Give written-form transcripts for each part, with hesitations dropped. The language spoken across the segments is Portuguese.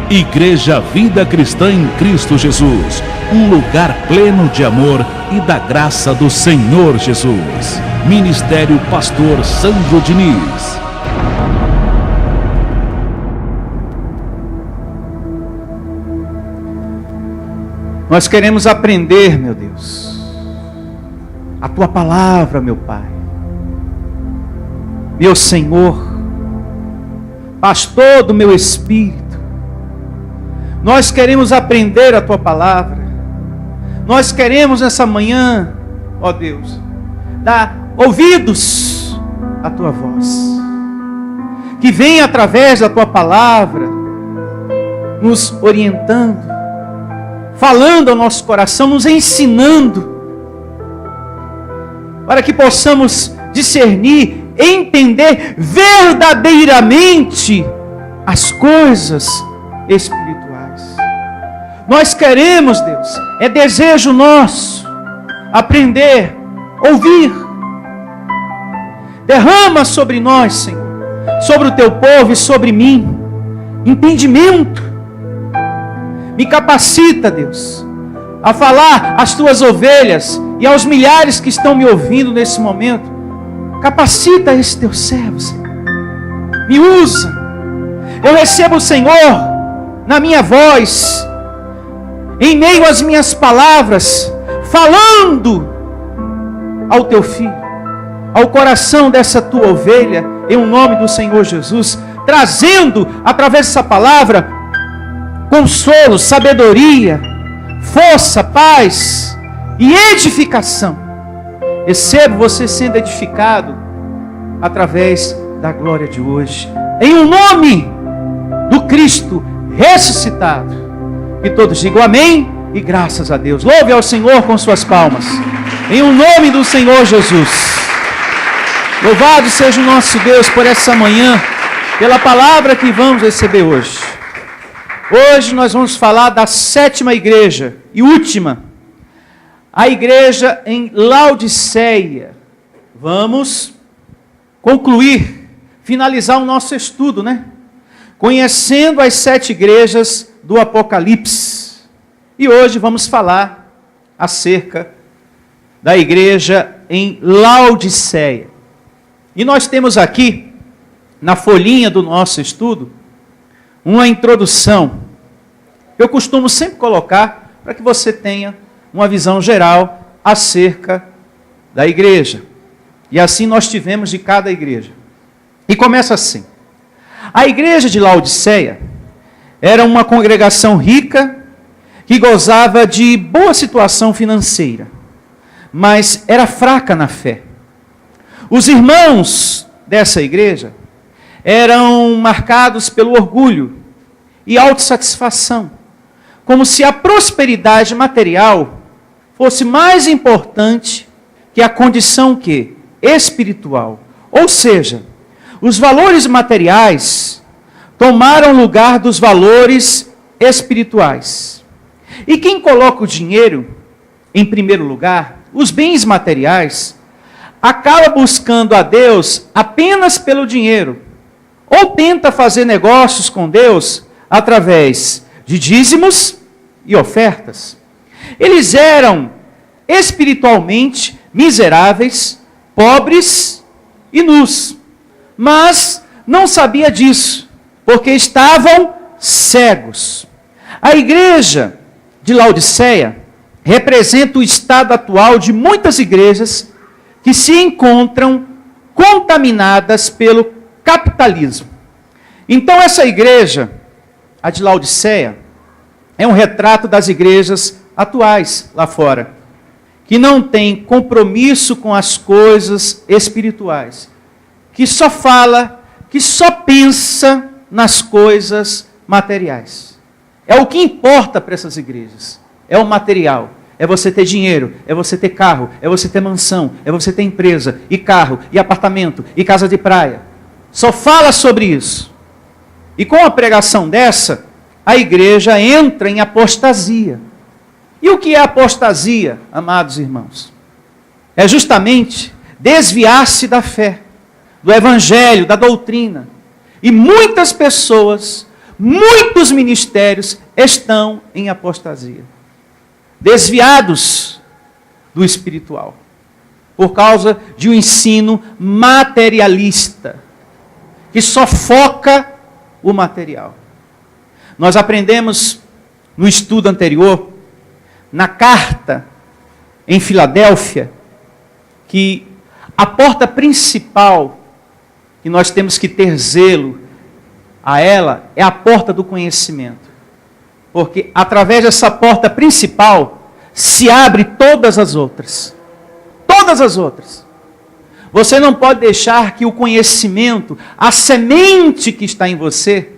Igreja Vida Cristã em Cristo Jesus, um lugar pleno de amor e da graça do Senhor Jesus. Ministério Pastor Sandro Diniz. Nós queremos aprender, meu Deus, a Tua palavra, meu Pai, meu Senhor, Pastor do meu espírito. Nós queremos aprender a Tua palavra. Nós queremos nessa manhã, ó Deus, dar ouvidos à Tua voz, que vem através da Tua palavra, nos orientando, falando ao nosso coração, nos ensinando, para que possamos discernir, entender verdadeiramente as coisas espirituais. Nós queremos, Deus, é desejo nosso, aprender, ouvir. Derrama sobre nós, Senhor, sobre o Teu povo e sobre mim, entendimento. Me capacita, Deus, a falar às Tuas ovelhas e aos milhares que estão me ouvindo nesse momento. Capacita esse Teu servo, Senhor. Me usa. Eu recebo o Senhor na minha voz, em meio às minhas palavras, falando ao Teu filho, ao coração dessa Tua ovelha, em nome do Senhor Jesus, trazendo através dessa palavra consolo, sabedoria, força, paz e edificação. Recebo você sendo edificado através da glória de hoje, em nome do Cristo ressuscitado. Que todos digam amém e graças a Deus. Louve ao Senhor com suas palmas, em nome do Senhor Jesus. Louvado seja o nosso Deus por essa manhã, pela palavra que vamos receber hoje. Hoje nós vamos falar da 7ª igreja e última, a igreja em Laodiceia. Vamos concluir, finalizar o nosso estudo, né? Conhecendo as 7 igrejas do Apocalipse. E hoje vamos falar acerca da igreja em Laodiceia. E nós temos aqui, na folhinha do nosso estudo, uma introdução. Eu costumo sempre colocar para que você tenha uma visão geral acerca da igreja. E assim nós tivemos de cada igreja. E começa assim. A igreja de Laodiceia era uma congregação rica que gozava de boa situação financeira, mas era fraca na fé. Os irmãos dessa igreja eram marcados pelo orgulho e autossatisfação, como se a prosperidade material fosse mais importante que a condição espiritual. Ou seja, os valores materiais tomaram lugar dos valores espirituais. E quem coloca o dinheiro em primeiro lugar, os bens materiais, acaba buscando a Deus apenas pelo dinheiro, ou tenta fazer negócios com Deus através de dízimos e ofertas. Eles eram espiritualmente miseráveis, pobres e nus, mas não sabia disso, porque estavam cegos. A igreja de Laodiceia representa o estado atual de muitas igrejas que se encontram contaminadas pelo capitalismo. Então essa igreja, a de Laodiceia, é um retrato das igrejas atuais lá fora, que não tem compromisso com as coisas espirituais, que só fala, que só pensa nas coisas materiais. É o que importa para essas igrejas, é o material. É você ter dinheiro, é você ter carro, é você ter mansão, é você ter empresa, e carro, e apartamento, e casa de praia. Só fala sobre isso. E com a pregação dessa, a igreja entra em apostasia. E o que é apostasia, amados irmãos? É justamente desviar-se da fé, do evangelho, da doutrina. E muitas pessoas, muitos ministérios estão em apostasia, desviados do espiritual, por causa de um ensino materialista, que só foca o material. Nós aprendemos no estudo anterior, na carta em Filadélfia, que a porta principal que nós temos que ter zelo a ela é a porta do conhecimento. Porque através dessa porta principal se abre todas as outras. Todas as outras. Você não pode deixar que o conhecimento, a semente que está em você,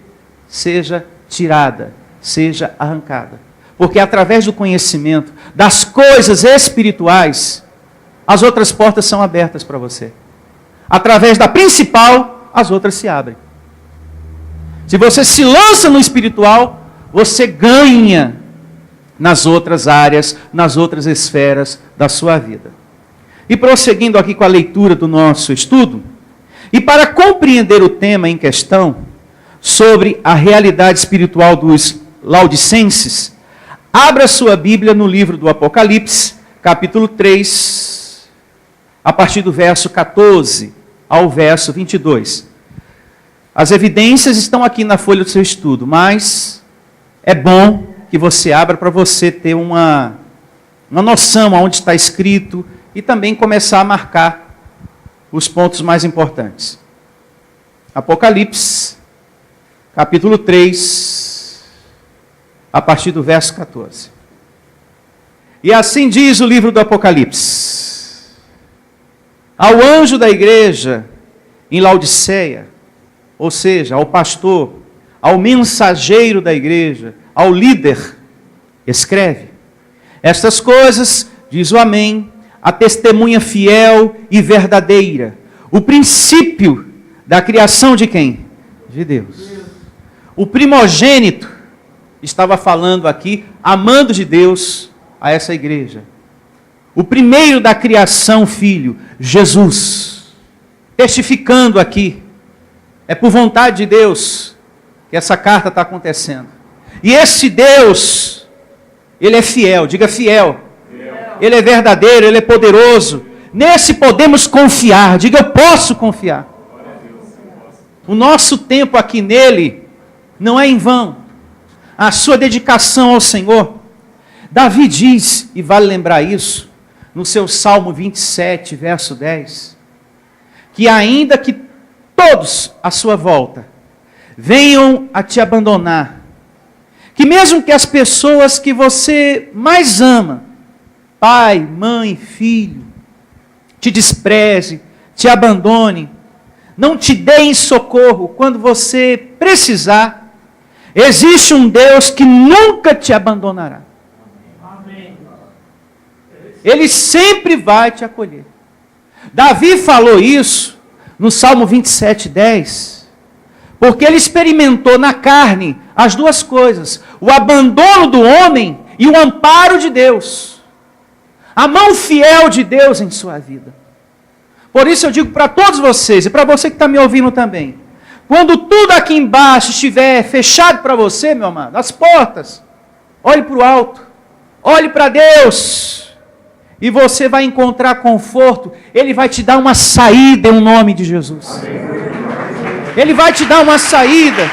seja tirada, seja arrancada. Porque através do conhecimento, das coisas espirituais, as outras portas são abertas para você. Através da principal, as outras se abrem. Se você se lança no espiritual, você ganha nas outras áreas, nas outras esferas da sua vida. E prosseguindo aqui com a leitura do nosso estudo, e para compreender o tema em questão, sobre a realidade espiritual dos laodicenses, abra sua Bíblia no livro do Apocalipse, capítulo 3, a partir do verso 14 ao verso 22. As evidências estão aqui na folha do seu estudo, mas é bom que você abra para você ter uma noção aonde está escrito e também começar a marcar os pontos mais importantes. Apocalipse, capítulo 3, a partir do verso 14. E assim diz o livro do Apocalipse: ao anjo da igreja em Laodiceia, ou seja, ao pastor, ao mensageiro da igreja, ao líder, escreve: estas coisas, diz o Amém, a testemunha fiel e verdadeira, o princípio da criação de quem? De Deus. O primogênito estava falando aqui, amando de Deus a essa igreja. O primeiro da criação, filho, Jesus. Testificando aqui, é por vontade de Deus que essa carta está acontecendo. E esse Deus, Ele é fiel, diga fiel. Ele é verdadeiro, Ele é poderoso. Nesse podemos confiar, diga eu posso confiar. O nosso tempo aqui nele não é em vão. A sua dedicação ao Senhor. Davi diz, e vale lembrar isso, no seu Salmo 27, verso 10, que ainda que todos à sua volta venham a te abandonar, que mesmo que as pessoas que você mais ama, pai, mãe, filho, te despreze, te abandone, não te deem socorro quando você precisar, existe um Deus que nunca te abandonará. Ele sempre vai te acolher. Davi falou isso no Salmo 27, 10, porque ele experimentou na carne as duas coisas, o abandono do homem e o amparo de Deus, a mão fiel de Deus em sua vida. Por isso eu digo para todos vocês, e para você que está me ouvindo também, quando tudo aqui embaixo estiver fechado para você, meu amado, as portas, olhe para o alto, olhe para Deus, e você vai encontrar conforto. Ele vai te dar uma saída em nome de Jesus. Ele vai te dar uma saída.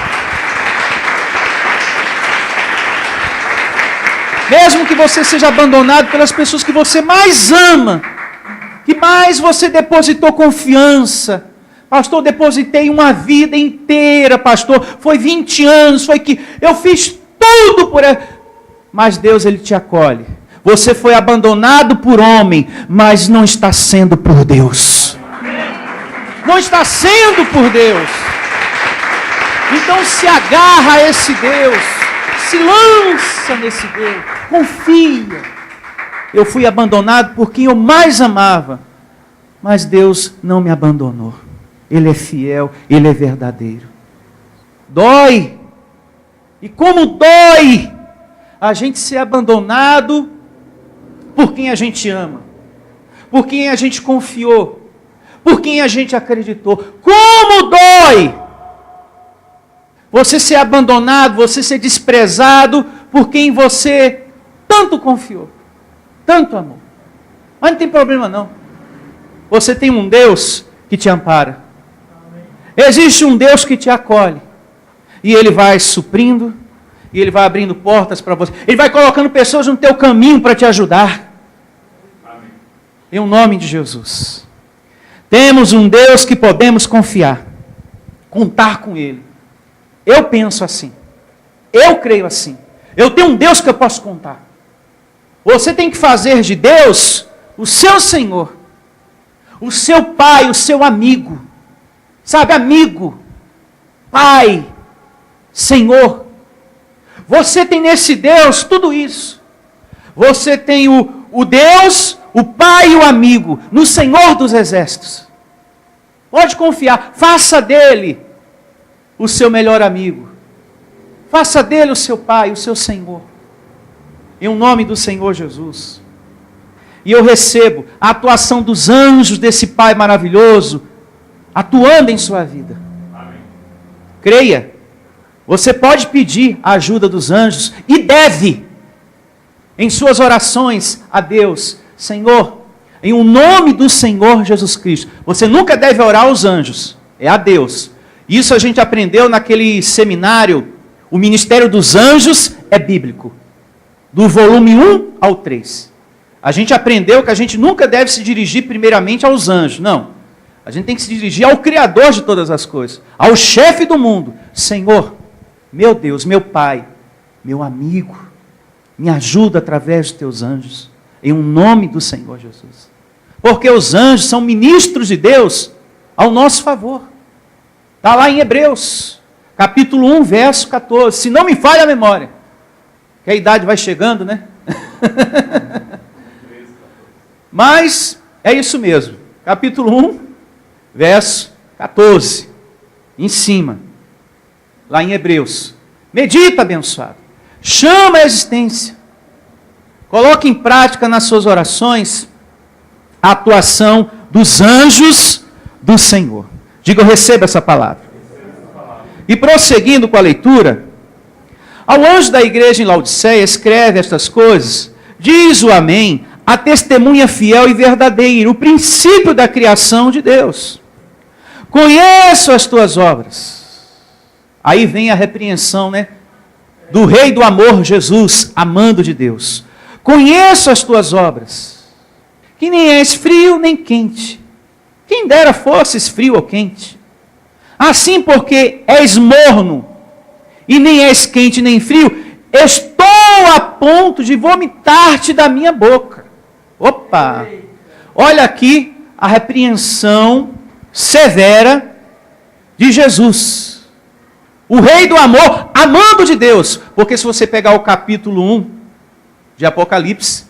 Mesmo que você seja abandonado pelas pessoas que você mais ama, que mais você depositou confiança. Pastor, depositei uma vida inteira, pastor. Foi 20 anos, foi que eu fiz tudo por ela. Mas Deus, Ele te acolhe. Você foi abandonado por homem, mas não está sendo por Deus. Não está sendo por Deus. Então se agarra a esse Deus. Se lança nesse Deus. Confia. Eu fui abandonado por quem eu mais amava. Mas Deus não me abandonou. Ele é fiel, Ele é verdadeiro. Dói. E como dói a gente ser abandonado por quem a gente ama, por quem a gente confiou, por quem a gente acreditou. Como dói! você ser abandonado, você ser desprezado por quem você tanto confiou, tanto amou. Mas não tem problema não. Você tem um Deus que te ampara. Existe um Deus que te acolhe. E Ele vai suprindo, e Ele vai abrindo portas para você. Ele vai colocando pessoas no teu caminho para te ajudar. Amém. Em nome de Jesus. Temos um Deus que podemos confiar. Contar com Ele. Eu penso assim. Eu creio assim. Eu tenho um Deus que eu posso contar. Você tem que fazer de Deus o seu Senhor. O seu Pai, o seu amigo. Sabe, amigo. Pai. Senhor. Você tem nesse Deus tudo isso. Você tem o Deus, o Pai e o amigo, no Senhor dos Exércitos. Pode confiar. Faça dele o seu melhor amigo. Faça dele o seu Pai, o seu Senhor. Em nome do Senhor Jesus. E eu recebo a atuação dos anjos desse Pai maravilhoso, atuando em sua vida. Amém. Creia. Você pode pedir a ajuda dos anjos e deve, em suas orações a Deus, Senhor, em o nome do Senhor Jesus Cristo. Você nunca deve orar aos anjos, é a Deus. Isso a gente aprendeu naquele seminário, o Ministério dos Anjos é bíblico, do volume 1 ao 3. A gente aprendeu que a gente nunca deve se dirigir primeiramente aos anjos, não. A gente tem que se dirigir ao Criador de todas as coisas, ao chefe do mundo. Senhor, meu Deus, meu Pai, meu amigo, me ajuda através dos teus anjos, em um nome do Senhor Jesus. Porque os anjos são ministros de Deus ao nosso favor. Está lá em Hebreus, capítulo 1, verso 14. Se não me falha a memória, que a idade vai chegando, né? Mas é isso mesmo. Capítulo 1, verso 14. Em cima. Lá em Hebreus. Medita, abençoado. Chama a existência. Coloque em prática nas suas orações a atuação dos anjos do Senhor. Diga, eu recebo essa palavra. E prosseguindo com a leitura, ao anjo da igreja em Laodiceia escreve estas coisas. Diz o Amém, a testemunha fiel e verdadeira, o princípio da criação de Deus. Conheço as tuas obras. Aí vem a repreensão, né? Do Rei do amor, Jesus, amando de Deus. Conheço as tuas obras, que nem és frio nem quente. Quem dera fosses frio ou quente. Assim, porque és morno, e nem és quente nem frio, estou a ponto de vomitar-te da minha boca. Opa! Olha aqui a repreensão severa de Jesus. O Rei do amor, amando de Deus. Porque se você pegar o capítulo 1 de Apocalipse,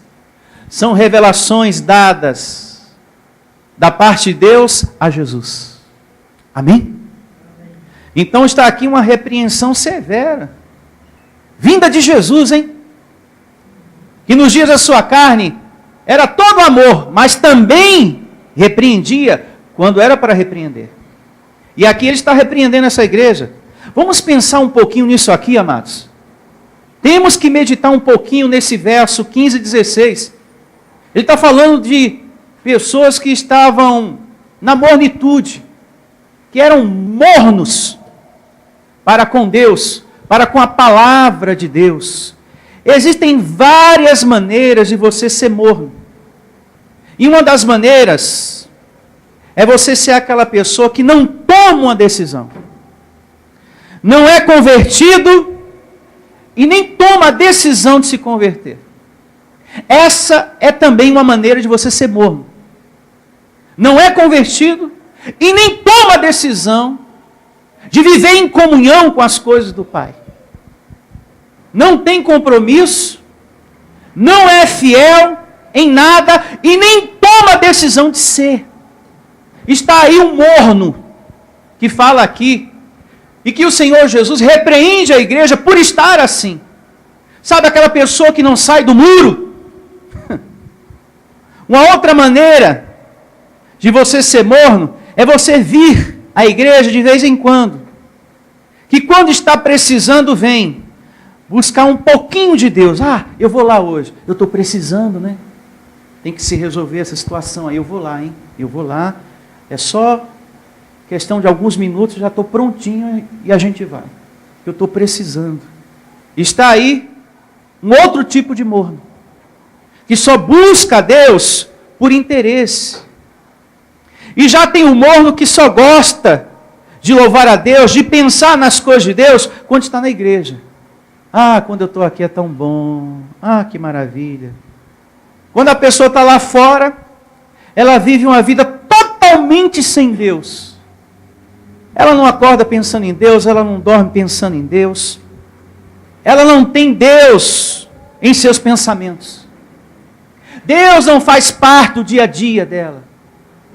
são revelações dadas da parte de Deus a Jesus. Amém? Então está aqui uma repreensão severa. Vinda de Jesus, hein? Que nos dias da sua carne era todo amor, mas também repreendia quando era para repreender. E aqui ele está repreendendo essa igreja. Vamos pensar um pouquinho nisso aqui, amados. Temos que meditar um pouquinho nesse verso 15 e 16. Ele está falando de pessoas que estavam na mornitude, que eram mornos para com Deus, para com a palavra de Deus. Existem várias maneiras de você ser morno. E uma das maneiras é você ser aquela pessoa que não toma uma decisão. Não é convertido e nem toma a decisão de se converter. Essa é também uma maneira de você ser morno. Não é convertido e nem toma a decisão de viver em comunhão com as coisas do Pai. Não tem compromisso, não é fiel em nada e nem toma a decisão de ser. Está aí um morno que fala aqui e que o Senhor Jesus repreende a igreja por estar assim. Sabe aquela pessoa que não sai do muro? Uma outra maneira de você ser morno é você vir à igreja de vez em quando. que quando está precisando vem buscar um pouquinho de Deus. Ah, eu vou lá hoje. Eu estou precisando, né? Tem que se resolver essa situação aí. Eu vou lá, hein? Eu vou lá. É só questão de alguns minutos, já estou prontinho e a gente vai. Eu estou precisando. Está aí um outro tipo de morno, que só busca a Deus por interesse. E já tem o morno que só gosta de louvar a Deus, de pensar nas coisas de Deus, quando está na igreja. Ah, quando eu estou aqui é tão bom. Ah, que maravilha. Quando a pessoa está lá fora, ela vive uma vida totalmente sem Deus. Ela não acorda pensando em Deus, ela não dorme pensando em Deus. Ela não tem Deus em seus pensamentos. Deus não faz parte do dia a dia dela.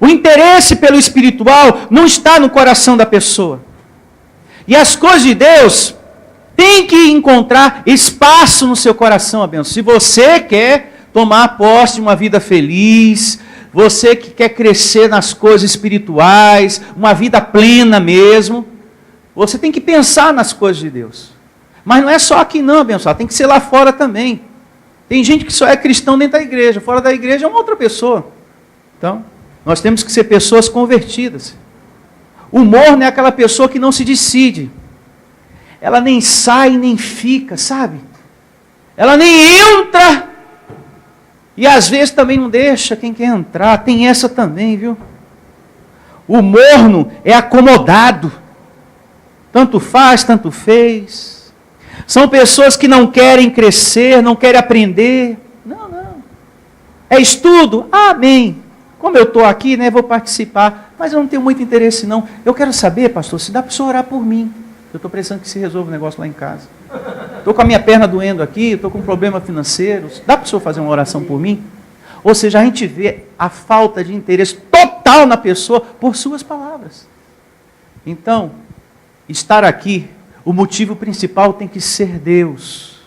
O interesse pelo espiritual não está no coração da pessoa. E as coisas de Deus têm que encontrar espaço no seu coração, abençoado. Se você quer tomar posse de uma vida feliz, você que quer crescer nas coisas espirituais, uma vida plena mesmo, você tem que pensar nas coisas de Deus. Mas não é só aqui não, abençoado, tem que ser lá fora também. Tem gente que só é cristão dentro da igreja, fora da igreja é uma outra pessoa. Então, nós temos que ser pessoas convertidas. O morno é aquela pessoa que não se decide. Ela nem sai, nem fica, sabe? Ela nem entra. E às vezes também não deixa quem quer entrar. Tem essa também, viu? O morno é acomodado. Tanto faz, tanto fez. São pessoas que não querem crescer, não querem aprender. Não. É estudo? Amém. Como eu estou aqui, né, vou participar. Mas eu não tenho muito interesse, não. Eu quero saber, pastor, se dá para o senhor orar por mim. Eu estou precisando que se resolva o negócio lá em casa. Estou com a minha perna doendo aqui, estou com um problema financeiro. Dá para o senhor fazer uma oração por mim? Ou seja, a gente vê a falta de interesse total na pessoa por suas palavras. Então, estar aqui, o motivo principal tem que ser Deus.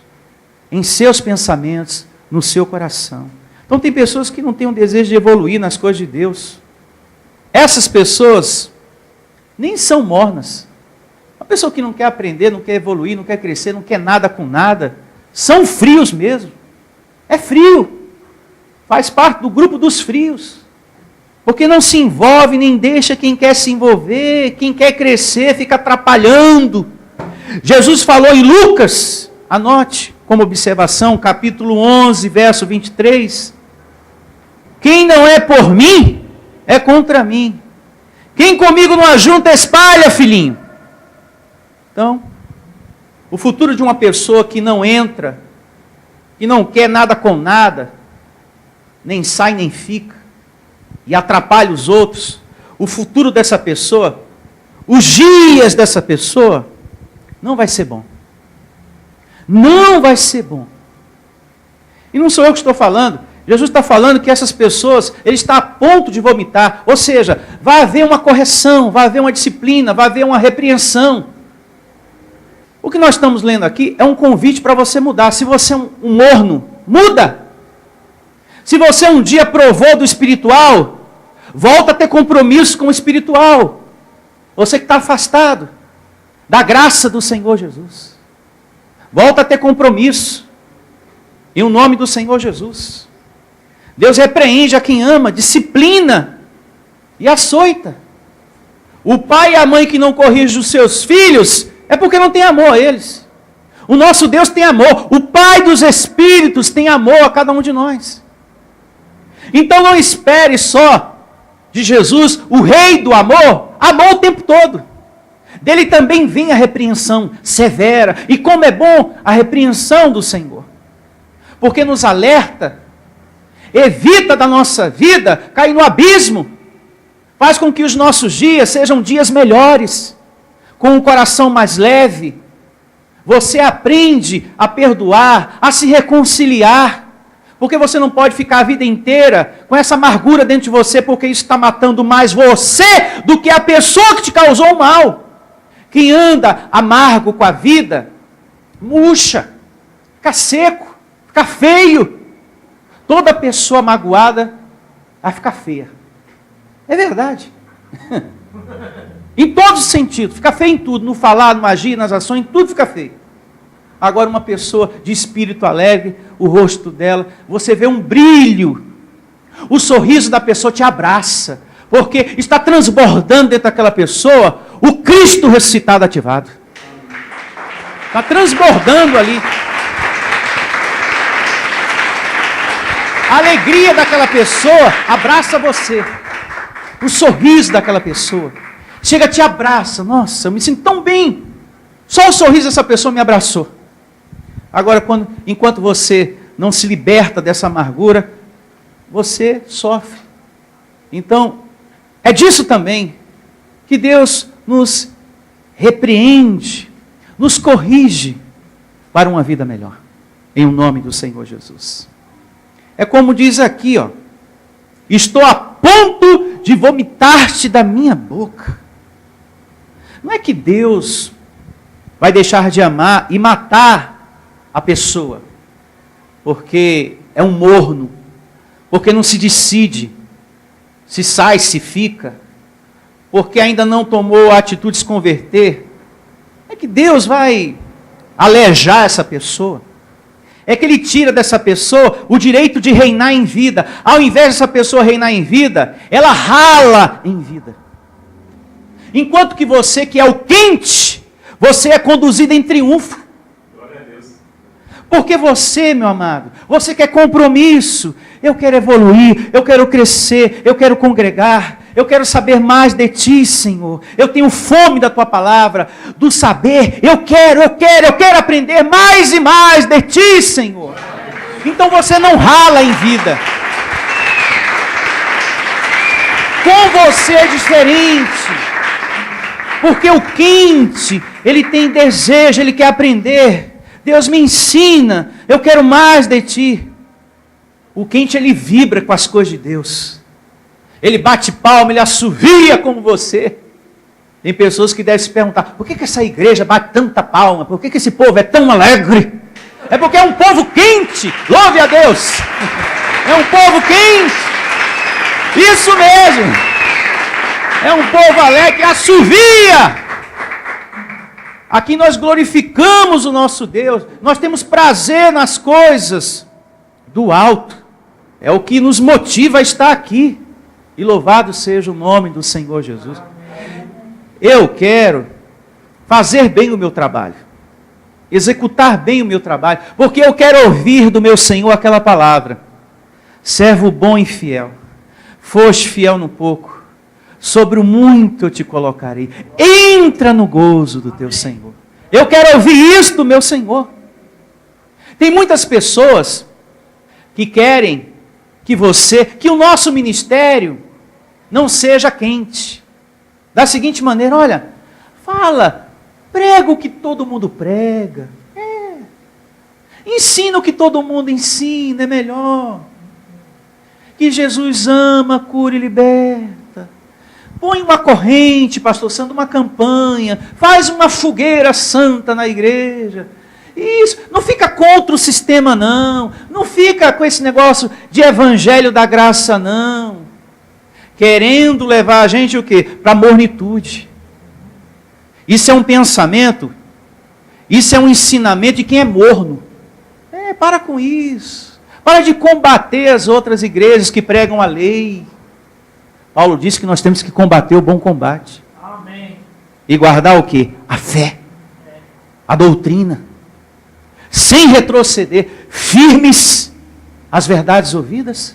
Em seus pensamentos, no seu coração. Então tem pessoas que não têm um desejo de evoluir nas coisas de Deus. Essas pessoas nem são mornas. Uma pessoa que não quer aprender, não quer evoluir, não quer crescer, não quer nada com nada, são frios mesmo. É frio. Faz parte do grupo dos frios. Porque não se envolve, nem deixa quem quer se envolver, quem quer crescer, fica atrapalhando. Jesus falou em Lucas, anote como observação, capítulo 11, verso 23. Quem não é por mim, é contra mim. Quem comigo não ajunta, espalha, filhinho. Então, o futuro de uma pessoa que não entra, que não quer nada com nada, nem sai nem fica, e atrapalha os outros, o futuro dessa pessoa, os dias dessa pessoa, não vai ser bom. Não vai ser bom. E não sou eu que estou falando. Jesus está falando que essas pessoas, ele está a ponto de vomitar. Ou seja, vai haver uma correção, vai haver uma disciplina, vai haver uma repreensão. O que nós estamos lendo aqui é um convite para você mudar. Se você é um morno, muda. Se você um dia provou do espiritual, volta a ter compromisso com o espiritual. Você que está afastado da graça do Senhor Jesus. Volta a ter compromisso. Em o nome do Senhor Jesus. Deus repreende a quem ama, disciplina e açoita. O pai e a mãe que não corrigem os seus filhos é porque não tem amor a eles. O nosso Deus tem amor. O Pai dos Espíritos tem amor a cada um de nós. Então não espere só de Jesus, o Rei do amor, amor o tempo todo. Dele também vem a repreensão severa. E como é bom a repreensão do Senhor. Porque nos alerta, evita da nossa vida cair no abismo. Faz com que os nossos dias sejam dias melhores. Com um coração mais leve. Você aprende a perdoar, a se reconciliar. Porque você não pode ficar a vida inteira com essa amargura dentro de você, porque isso está matando mais você do que a pessoa que te causou o mal. Quem anda amargo com a vida, murcha, fica seco, fica feio. Toda pessoa magoada vai ficar feia. É verdade. Em todos os sentidos. Fica feio em tudo. No falar, no agir, nas ações, em tudo fica feio. Agora uma pessoa de espírito alegre, o rosto dela, você vê um brilho. O sorriso da pessoa te abraça. Porque está transbordando dentro daquela pessoa o Cristo ressuscitado ativado. Está transbordando ali. A alegria daquela pessoa abraça você. O sorriso daquela pessoa. Chega, te abraça. Nossa, eu me sinto tão bem. Só o sorriso dessa pessoa me abraçou. Agora, enquanto você não se liberta dessa amargura, você sofre. Então, é disso também que Deus nos repreende, nos corrige para uma vida melhor. Em nome do Senhor Jesus. É como diz aqui, ó. Estou a ponto de vomitar-te da minha boca. Não é que Deus vai deixar de amar e matar a pessoa, porque é um morno, porque não se decide se sai, se fica, porque ainda não tomou a atitude de se converter. É que Deus vai alejar essa pessoa. É que Ele tira dessa pessoa o direito de reinar em vida. Ao invés dessa pessoa reinar em vida, ela rala em vida. Enquanto que você, que é o quente, você é conduzido em triunfo. Glória a Deus. Porque você, meu amado, você quer compromisso. Eu quero evoluir, eu quero crescer, eu quero congregar, eu quero saber mais de Ti, Senhor. Eu tenho fome da Tua palavra, do saber. Eu quero aprender mais e mais de Ti, Senhor. Então você não rala em vida. Com você é diferente. Porque o quente, ele tem desejo, ele quer aprender. Deus me ensina, eu quero mais de Ti. O quente, ele vibra com as coisas de Deus. Ele bate palma, ele assovia como você. Tem pessoas que devem se perguntar, por que essa igreja bate tanta palma? Por que esse povo é tão alegre? É porque é um povo quente, louve a Deus. É um povo quente. Isso mesmo. É um povo alegre que assovia. Aqui nós glorificamos o nosso Deus. Nós temos prazer nas coisas do alto. É o que nos motiva a estar aqui. E louvado seja o nome do Senhor Jesus. Eu quero fazer bem o meu trabalho. Executar bem o meu trabalho. Porque eu quero ouvir do meu Senhor aquela palavra. Servo bom e fiel. Foste fiel no pouco. Sobre o muito eu te colocarei. Entra no gozo do teu Senhor. Eu quero ouvir isso do meu Senhor. Tem muitas pessoas que querem que o nosso ministério não seja quente. Da seguinte maneira, olha, fala, prega o que todo mundo prega. Ensina o que todo mundo ensina, é melhor. Que Jesus ama, cura e liberta. Põe uma corrente, pastor Sandro, uma campanha, faz uma fogueira santa na igreja. Isso, não fica contra o sistema não, não fica com esse negócio de evangelho da graça não, querendo levar a gente o quê? Para a mornitude. Isso é um pensamento, isso é um ensinamento de quem é morno. Para com isso, para de combater as outras igrejas que pregam a lei. Paulo disse que nós temos que combater o bom combate. Amém. E guardar o quê? A fé, a doutrina. Sem retroceder, firmes às verdades ouvidas.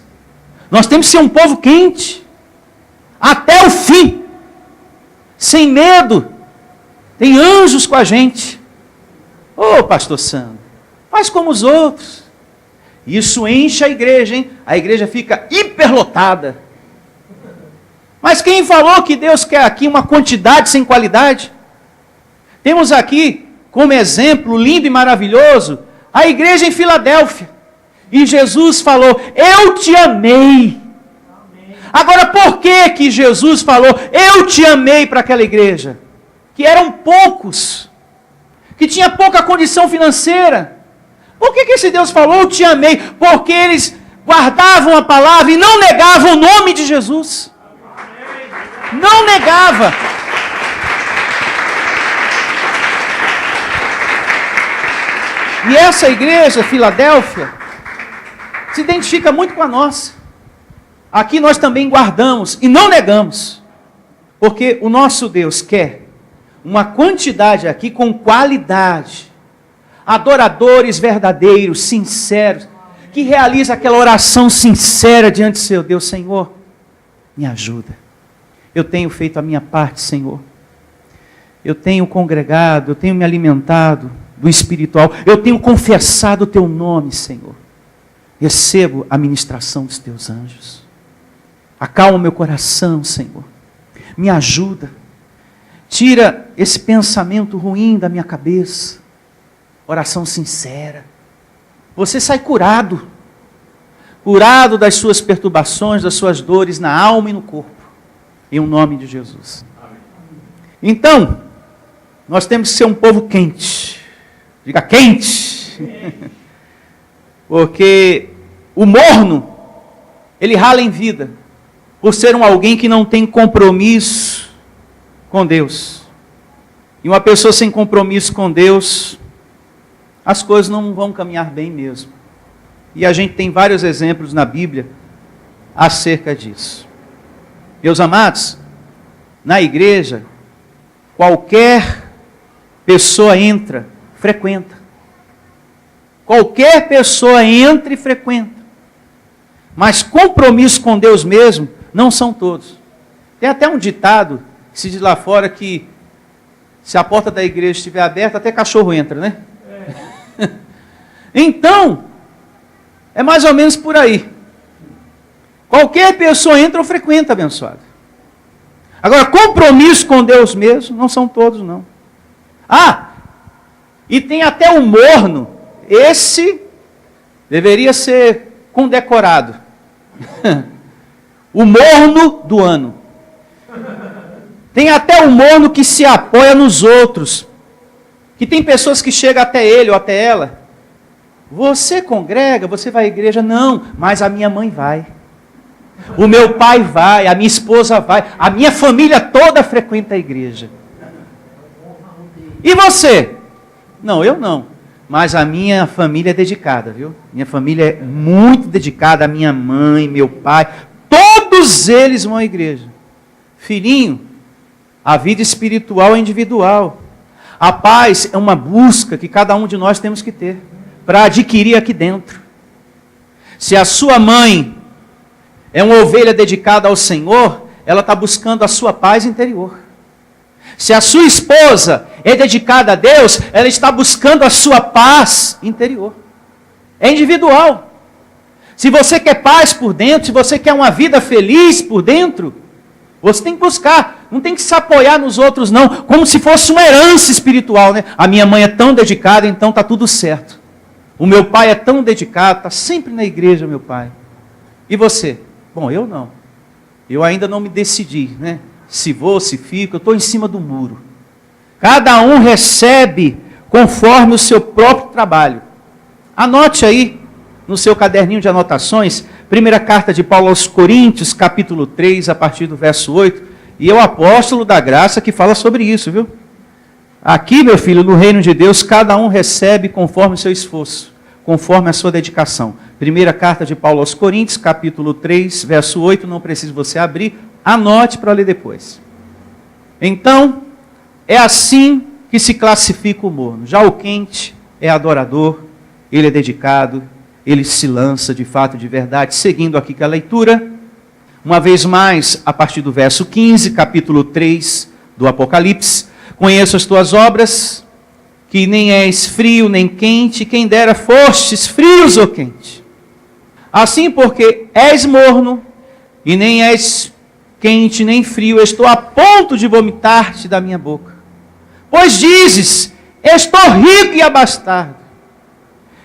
Nós temos que ser um povo quente, até o fim, sem medo. Tem anjos com a gente. Ô, pastor Sandro, faz como os outros. Isso enche a igreja, hein? A igreja fica hiperlotada. Mas quem falou que Deus quer aqui uma quantidade sem qualidade? Temos aqui como exemplo lindo e maravilhoso, a igreja em Filadélfia. E Jesus falou, eu te amei. Agora, por que Jesus falou, eu te amei para aquela igreja? Que eram poucos, que tinha pouca condição financeira. Por que esse Deus falou, eu te amei? Porque eles guardavam a palavra e não negavam o nome de Jesus. Não negava. E essa igreja, Filadélfia, se identifica muito com a nossa. Aqui nós também guardamos e não negamos, porque o nosso Deus quer uma quantidade aqui com qualidade, adoradores verdadeiros, sinceros, que realiza aquela oração sincera diante do seu Deus. Senhor, me ajuda. Eu tenho feito a minha parte, Senhor. Eu tenho congregado, eu tenho me alimentado do espiritual, eu tenho confessado o teu nome, Senhor. Recebo a ministração dos teus anjos. Acalma meu coração, Senhor. Me ajuda. Tira esse pensamento ruim da minha cabeça. Oração sincera. Você sai curado. Curado das suas perturbações, das suas dores na alma e no corpo. Em nome de Jesus. Então, nós temos que ser um povo quente. Diga quente. Porque o morno, ele rala em vida, por ser alguém que não tem compromisso com Deus. E uma pessoa sem compromisso com Deus, as coisas não vão caminhar bem mesmo. E a gente tem vários exemplos na Bíblia acerca disso. Meus amados, na igreja, qualquer pessoa entra, frequenta. Qualquer pessoa entra e frequenta. Mas compromisso com Deus mesmo, não são todos. Tem até um ditado que se diz lá fora que se a porta da igreja estiver aberta, até cachorro entra, né? Então, é mais ou menos por aí. Qualquer pessoa entra ou frequenta, abençoado. Agora, compromisso com Deus mesmo, não são todos, não. E tem até o morno. Esse deveria ser condecorado. O morno do ano. Tem até o morno que se apoia nos outros. Que tem pessoas que chegam até ele ou até ela. Você congrega, você vai à igreja? Não, mas a minha mãe vai. O meu pai vai, a minha esposa vai. A minha família toda frequenta a igreja. E você? Não, eu não. Mas a minha família é dedicada, viu? Minha família é muito dedicada. A minha mãe, meu pai, todos eles vão à igreja. Filhinho, a vida espiritual é individual. A paz é uma busca que cada um de nós temos que ter para adquirir aqui dentro. Se a sua mãe é uma ovelha dedicada ao Senhor, ela está buscando a sua paz interior. Se a sua esposa é dedicada a Deus, ela está buscando a sua paz interior. É individual. Se você quer paz por dentro, se você quer uma vida feliz por dentro, você tem que buscar. Não tem que se apoiar nos outros, não. Como se fosse uma herança espiritual, né? A minha mãe é tão dedicada, então está tudo certo. O meu pai é tão dedicado, está sempre na igreja, meu pai. E você? Bom, eu não. Eu ainda não me decidi, né? Se vou, se fico, eu estou em cima do muro. Cada um recebe conforme o seu próprio trabalho. Anote aí, no seu caderninho de anotações, primeira carta de Paulo aos Coríntios, capítulo 3, a partir do verso 8. E é o apóstolo da graça que fala sobre isso, viu? Aqui, meu filho, no reino de Deus, cada um recebe conforme o seu esforço, conforme a sua dedicação. Primeira carta de Paulo aos Coríntios, capítulo 3, verso 8, não precisa você abrir, anote para ler depois. Então, é assim que se classifica o morno. Já o quente é adorador, ele é dedicado, ele se lança de fato, de verdade. Seguindo aqui com a leitura, uma vez mais, a partir do verso 15, capítulo 3 do Apocalipse. Conheço as tuas obras, que nem és frio nem quente, quem dera fostes frios ou quente. Assim, porque és morno, e nem és quente nem frio, estou a ponto de vomitar-te da minha boca. Pois dizes, estou rico e abastado,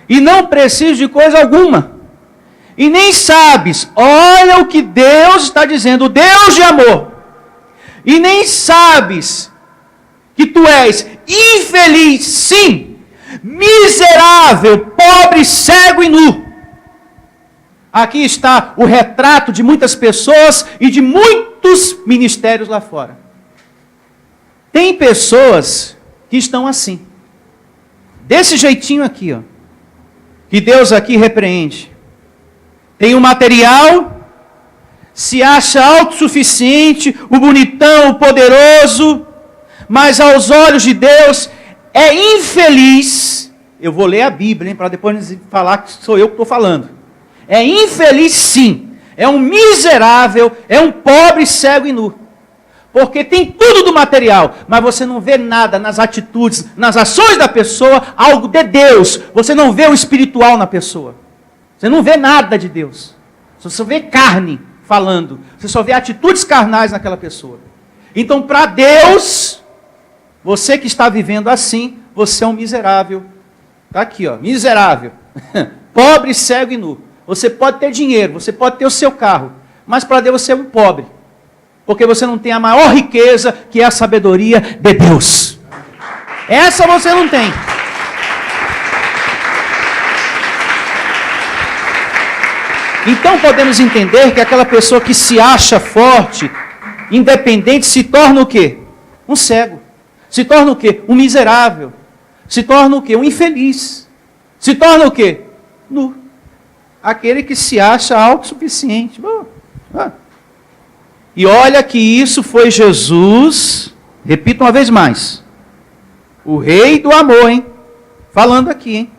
e não preciso de coisa alguma. E nem sabes, olha o que Deus está dizendo, Deus de amor. E nem sabes que tu és infeliz, sim, miserável, pobre, cego e nu. Aqui está o retrato de muitas pessoas e de muitos ministérios lá fora. Tem pessoas que estão assim. desse jeitinho aqui, ó, que Deus aqui repreende. Tem o material, se acha autossuficiente, o bonitão, o poderoso, mas aos olhos de Deus é infeliz. Eu vou ler a Bíblia, para depois falar que sou eu que estou falando. É infeliz sim, é um miserável, é um pobre, cego e nu. Porque tem tudo do material, mas você não vê nada nas atitudes, nas ações da pessoa, algo de Deus. Você não vê o espiritual na pessoa. Você não vê nada de Deus. Você só vê carne falando. Você só vê atitudes carnais naquela pessoa. Então, para Deus, você que está vivendo assim, você é um miserável. Está aqui, ó, miserável. Pobre, cego e nu. Você pode ter dinheiro, você pode ter o seu carro, mas para Deus você é um pobre. Porque você não tem a maior riqueza, que é a sabedoria de Deus. Essa você não tem. Então podemos entender que aquela pessoa que se acha forte, independente, se torna o quê? Um cego. Se torna o quê? Um miserável. Se torna o quê? Um infeliz. Se torna o quê? Nu. Aquele que se acha autossuficiente. E olha que isso foi Jesus, repito uma vez mais, o rei do amor, hein? Falando aqui, hein?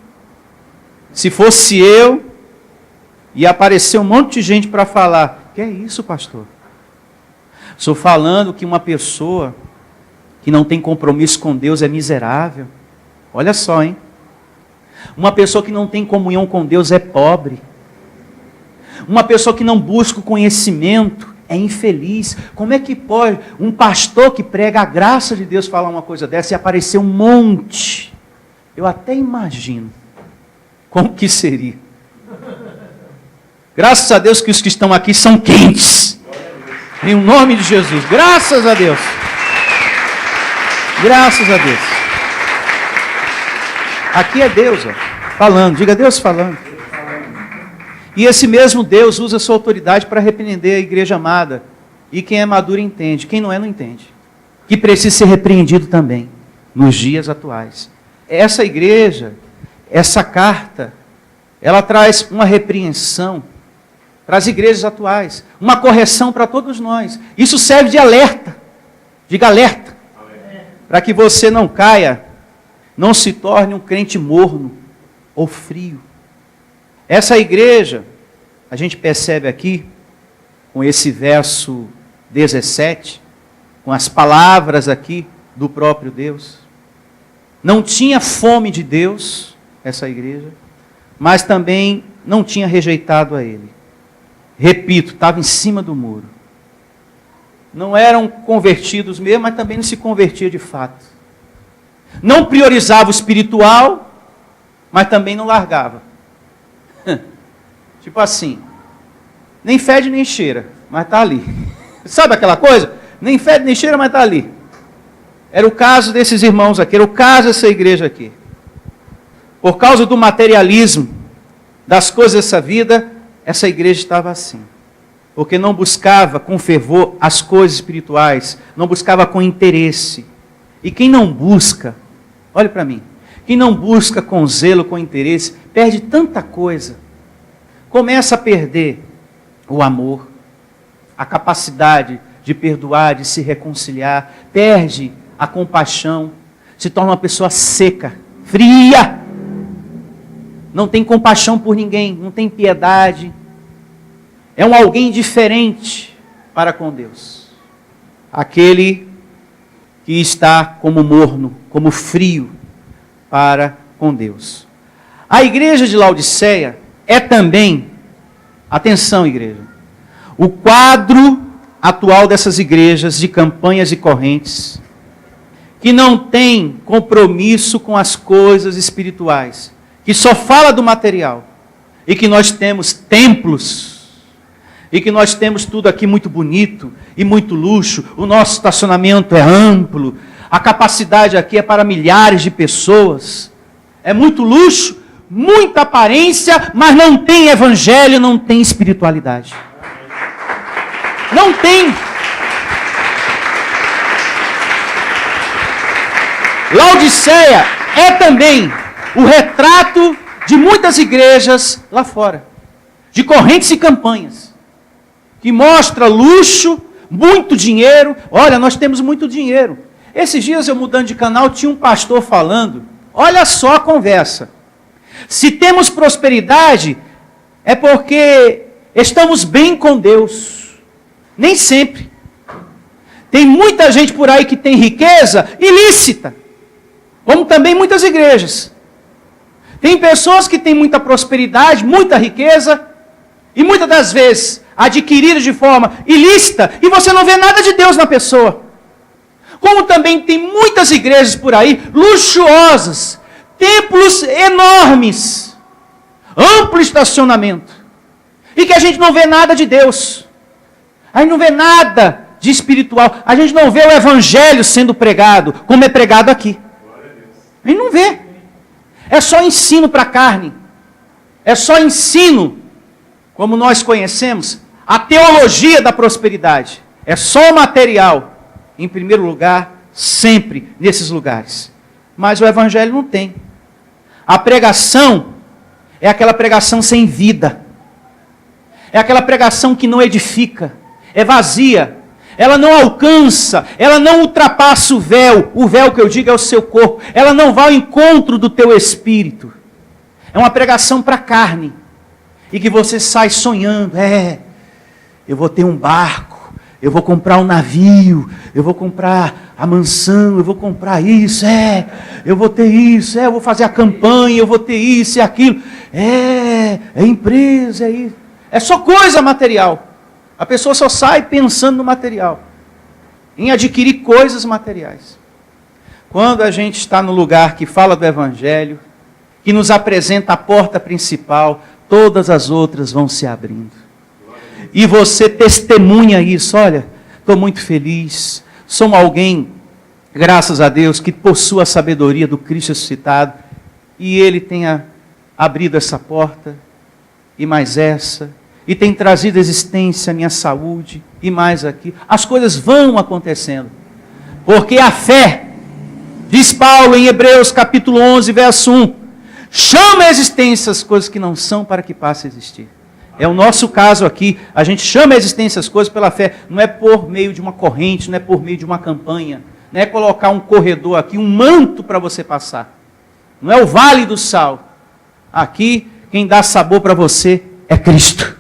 Se fosse eu, ia aparecer um monte de gente para falar, que é isso, pastor? Estou falando que uma pessoa que não tem compromisso com Deus é miserável. Olha só, hein? Uma pessoa que não tem comunhão com Deus é pobre. Uma pessoa que não busca o conhecimento é infeliz. Como é que pode um pastor que prega a graça de Deus falar uma coisa dessa e aparecer um monte? Eu até imagino como que seria. Graças a Deus que os que estão aqui são quentes. Em nome de Jesus. Graças a Deus. Graças a Deus. Aqui é Deus, ó, falando. Diga Deus falando. E esse mesmo Deus usa a sua autoridade para repreender a igreja amada. E quem é maduro entende. Quem não é, não entende. Que precisa ser repreendido também, nos dias atuais. Essa igreja, essa carta, ela traz uma repreensão para as igrejas atuais. Uma correção para todos nós. Isso serve de alerta. Diga alerta. Para que você não caia, não se torne um crente morno ou frio. Essa igreja, a gente percebe aqui, com esse verso 17, com as palavras aqui do próprio Deus, não tinha fome de Deus, essa igreja, mas também não tinha rejeitado a Ele. Repito, estava em cima do muro. Não eram convertidos mesmo, mas também não se convertia de fato. Não priorizava o espiritual, mas também não largava. Tipo assim, nem fede nem cheira, mas está ali. Sabe aquela coisa? Nem fede nem cheira, mas está ali. Era o caso desses irmãos aqui, era o caso dessa igreja aqui. Por causa do materialismo, das coisas dessa vida, essa igreja estava assim. Porque não buscava com fervor as coisas espirituais, não buscava com interesse. E quem não busca, olhe para mim, quem não busca com zelo, com interesse, perde tanta coisa. Começa a perder o amor, a capacidade de perdoar, de se reconciliar, perde a compaixão, se torna uma pessoa seca, fria, não tem compaixão por ninguém, não tem piedade, é um alguém diferente para com Deus. Aquele que está como morno, como frio para com Deus. A igreja de Laodiceia é também, atenção igreja, o quadro atual dessas igrejas de campanhas e correntes, que não tem compromisso com as coisas espirituais, que só fala do material, e que nós temos templos, e que nós temos tudo aqui muito bonito e muito luxo, o nosso estacionamento é amplo, a capacidade aqui é para milhares de pessoas, é muito luxo, muita aparência, mas não tem evangelho, não tem espiritualidade. Não tem. Laodiceia é também o retrato de muitas igrejas lá fora, de correntes e campanhas, que mostra luxo, muito dinheiro. Olha, nós temos muito dinheiro. Esses dias eu mudando de canal, tinha um pastor falando, olha só a conversa. Se temos prosperidade, é porque estamos bem com Deus. Nem sempre. Tem muita gente por aí que tem riqueza ilícita, como também muitas igrejas. Tem pessoas que têm muita prosperidade, muita riqueza, e muitas das vezes adquirida de forma ilícita, e você não vê nada de Deus na pessoa. Como também tem muitas igrejas por aí, luxuosas, templos enormes, amplo estacionamento, e que a gente não vê nada de Deus, a gente não vê nada de espiritual, a gente não vê o evangelho sendo pregado, como é pregado aqui. A gente não vê. É só ensino para a carne, é só ensino, como nós conhecemos, a teologia da prosperidade. É só material, em primeiro lugar, sempre nesses lugares. Mas o evangelho não tem. A pregação é aquela pregação sem vida. É aquela pregação que não edifica, é vazia. Ela não alcança, ela não ultrapassa o véu que eu digo é o seu corpo. Ela não vai ao encontro do teu espírito. É uma pregação para a carne. E que você sai sonhando, eu vou ter um barco, eu vou comprar um navio, eu vou comprar a mansão, eu vou comprar isso, eu vou ter isso, eu vou fazer a campanha, eu vou ter isso e aquilo. É empresa, é isso. É só coisa material. A pessoa só sai pensando no material, em adquirir coisas materiais. Quando a gente está no lugar que fala do Evangelho, que nos apresenta a porta principal, todas as outras vão se abrindo. E você testemunha isso. Olha, estou muito feliz, sou alguém, graças a Deus, que possui a sabedoria do Cristo ressuscitado, e Ele tenha abrido essa porta, e mais essa, e tem trazido existência à minha saúde, e mais aqui. As coisas vão acontecendo, porque a fé, diz Paulo em Hebreus capítulo 11, verso 1, chama a existência as coisas que não são para que passe a existir. É o nosso caso aqui, a gente chama a existência as coisas pela fé, não é por meio de uma corrente, não é por meio de uma campanha, não é colocar um corredor aqui, um manto para você passar, não é o vale do sal. Aqui, quem dá sabor para você é Cristo.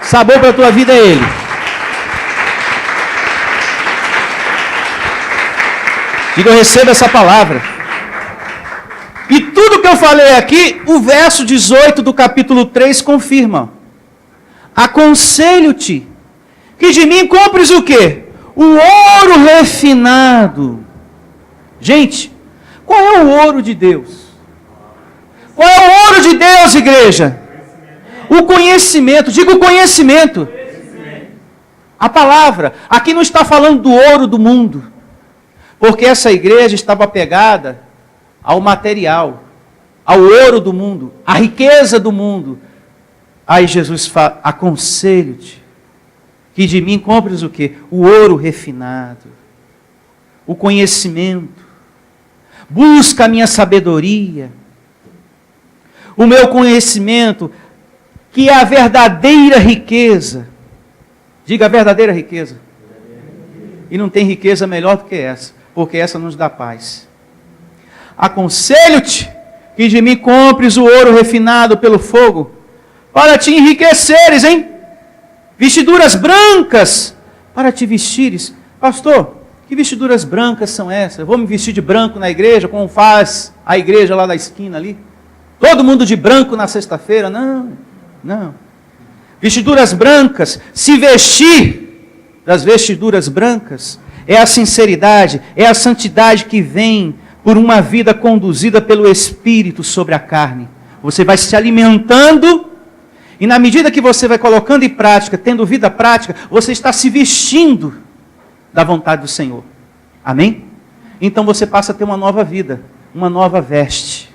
Sabor para a tua vida é Ele. Diga, eu recebo essa palavra. E tudo que eu falei aqui, o verso 18 do capítulo 3 confirma. Aconselho-te que de mim compres o quê? O ouro refinado. Gente, qual é o ouro de Deus? Qual é o ouro de Deus, igreja? O conhecimento. Diga o conhecimento. A palavra. Aqui não está falando do ouro do mundo. Porque essa igreja estava apegada ao material, ao ouro do mundo, à riqueza do mundo. Aí Jesus fala, aconselho-te que de mim compres o quê? O ouro refinado, o conhecimento. Busca a minha sabedoria, o meu conhecimento, que é a verdadeira riqueza. Diga a verdadeira riqueza. E não tem riqueza melhor do que essa, porque essa nos dá paz. Aconselho-te que de mim compres o ouro refinado pelo fogo, para te enriqueceres, hein? Vestiduras brancas, para te vestires. Pastor, que vestiduras brancas são essas? Eu vou me vestir de branco na igreja, como faz a igreja lá da esquina ali? Todo mundo de branco na sexta-feira? Não. Vestiduras brancas, se vestir das vestiduras brancas, é a sinceridade, é a santidade que vem por uma vida conduzida pelo Espírito sobre a carne. Você vai se alimentando, e na medida que você vai colocando em prática, tendo vida prática, você está se vestindo da vontade do Senhor. Amém? Então você passa a ter uma nova vida, uma nova veste.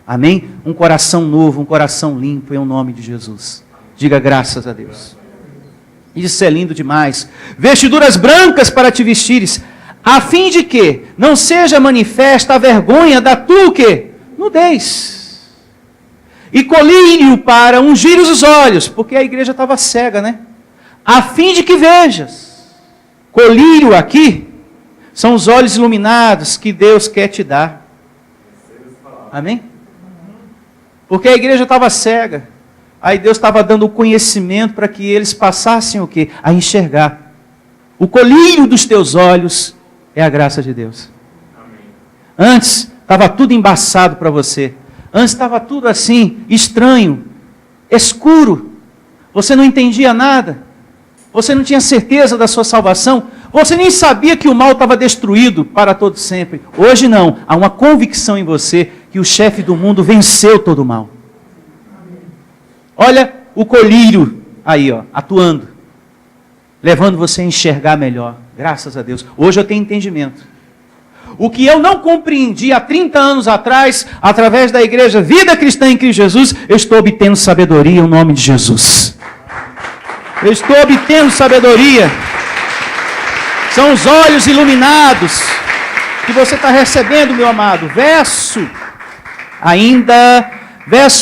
Amém? Um coração novo, um coração limpo, em nome de Jesus. Diga graças a Deus. Isso é lindo demais. Vestiduras brancas para te vestires, a fim de que não seja manifesta a vergonha da tua, o quê? nudez. E colírio para ungir os olhos, porque a igreja estava cega, né? A fim de que vejas. Colírio aqui são os olhos iluminados que Deus quer te dar. Amém? Porque a igreja estava cega. Aí Deus estava dando o conhecimento para que eles passassem o quê? A enxergar. O colírio dos teus olhos é a graça de Deus. Amém. Antes estava tudo embaçado para você. Antes estava tudo assim, estranho, escuro. Você não entendia nada. Você não tinha certeza da sua salvação. Você nem sabia que o mal estava destruído para todo sempre. Hoje não. Há uma convicção em você que o chefe do mundo venceu todo o mal. Olha o colírio aí, ó, atuando. Levando você a enxergar melhor. Graças a Deus. Hoje eu tenho entendimento. O que eu não compreendi há 30 anos atrás, através da igreja Vida Cristã em Cristo Jesus, eu estou obtendo sabedoria em nome de Jesus. Eu estou obtendo sabedoria. São os olhos iluminados que você está recebendo, meu amado. Verso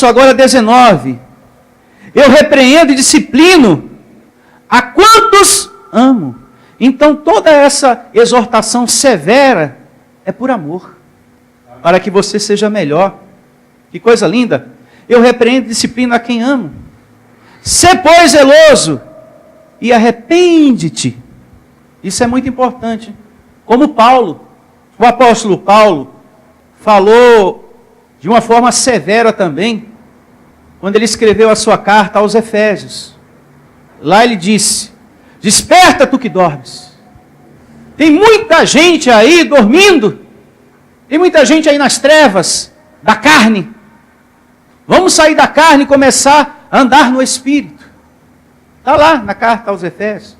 agora 19. Eu repreendo e disciplino a quantos amo. Então toda essa exortação severa é por amor, para que você seja melhor. Que coisa linda. Eu repreendo e disciplino a quem amo. Sê, pois, zeloso e arrepende-te. Isso é muito importante. Como Paulo, o apóstolo Paulo, falou de uma forma severa também, quando ele escreveu a sua carta aos Efésios. Lá ele disse: desperta tu que dormes. Tem muita gente aí dormindo. Tem muita gente aí nas trevas da carne. Vamos sair da carne e começar a andar no Espírito. Está lá na carta aos Efésios.